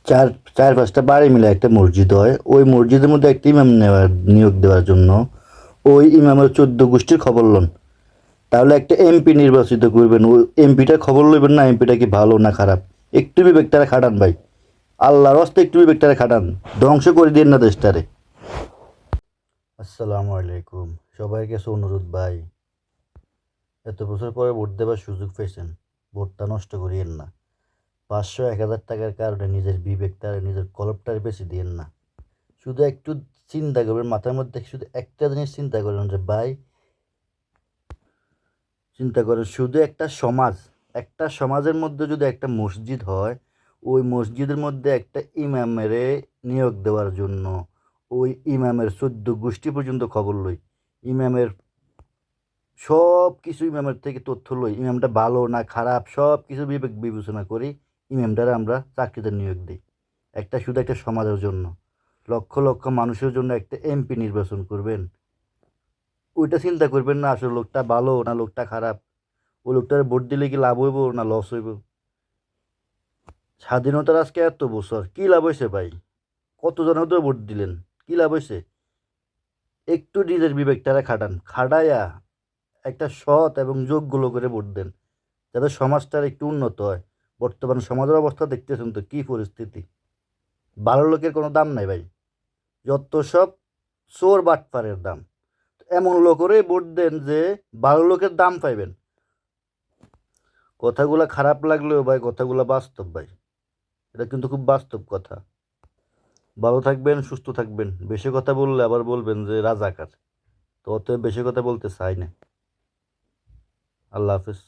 চার চার পাঁচটা বাড়ি মিলে একটা মসজিদ হয়, ওই মসজিদের মধ্যে একটা ইমাম নিয়োগ দেওয়ার জন্য ওই ইমামের 14 গোষ্ঠীর খবর লন। তাহলে একটা এমপি নির্বাচিত করবেন, ওই এমপিটার খবর লইবেন না এমপিটা কি ভালো না খারাপ। একটু বিবেকটারে খাটান ভাই, আল্লাহর হস্তে একটু বিবেকটারে খাটান, ধ্বংস করে দিন না দেশটারে। আসসালামু আলাইকুম। সবাইকে কাছে অনুরোধ ভাই, এত বছর পরে ভোট দেবার সুযোগ পেয়েছেন, ভোটটা নষ্ট করিয়েন না। 500 1000 টাকার কারণে নিজের বিবেকটারে নিজের কলপটারে বেশি দিয়েন না। শুধু একটু চিন্তা করবেন, মাথার মধ্যে শুধু একটা জিনিস চিন্তা করেন যে ভাই, চিন্তা করেন শুধু একটা সমাজের মধ্যে যদি একটা মসজিদ হয়, ওই মসজিদের মধ্যে একটা ইমামের নিয়োগ দেওয়ার জন্য ওই ইমামের 14 গোষ্ঠী পর্যন্ত খবর লই। ইমামের সব কিছু ইমামের থেকে তথ্য লই, ইমামটা ভালো না খারাপ সব কিছু বিবেক বিবেচনা করি, ইমামটারে আমরা চাকরিতে নিয়োগ দিই। শুধু একটা সমাজের জন্য, লক্ষ লক্ষ মানুষের জন্য একটা এমপি নির্বাচন করবেন, ওইটা চিন্তা করবেন না আসলে লোকটা ভালো না লোকটা খারাপ, ওই লোকটার ভোট দিলে কি লাভ হইব না লস হইব। স্বাধীনতার আজকে এত বছর কি লাভ হয়েছে ভাই? কত জনের তো ভোট দিলেন, কি লাভ হয়েছে? একটু নিজের বিবেকটারে খাটান, খাটাইয়া একটা সৎ এবং যোগ্য লোকের ভোট দেন, যাতে সমাজটার একটু উন্নত হয়। বর্তমান সমাজের অবস্থা দেখতেছেন তো কি পরিস্থিতি। ভালো লোকের কোনো দাম নাই ভাই, যত সব চোর বাটপারের দাম। এমন লোকেরই ভোট দেন যে ভালো লোকের দাম পাইবেন। কথাগুলা খারাপ লাগলেও ভাই কথাগুলা বাস্তব ভাই, এটা কিন্তু খুব বাস্তব কথা। ভালো থাকবেন, সুস্থ থাকবেন। বেশি কথা বললে আবার বলবেন যে রাজাকার, তো অতএব বেশি কথা বলতে চাই না। আল্লাহ হাফেজ।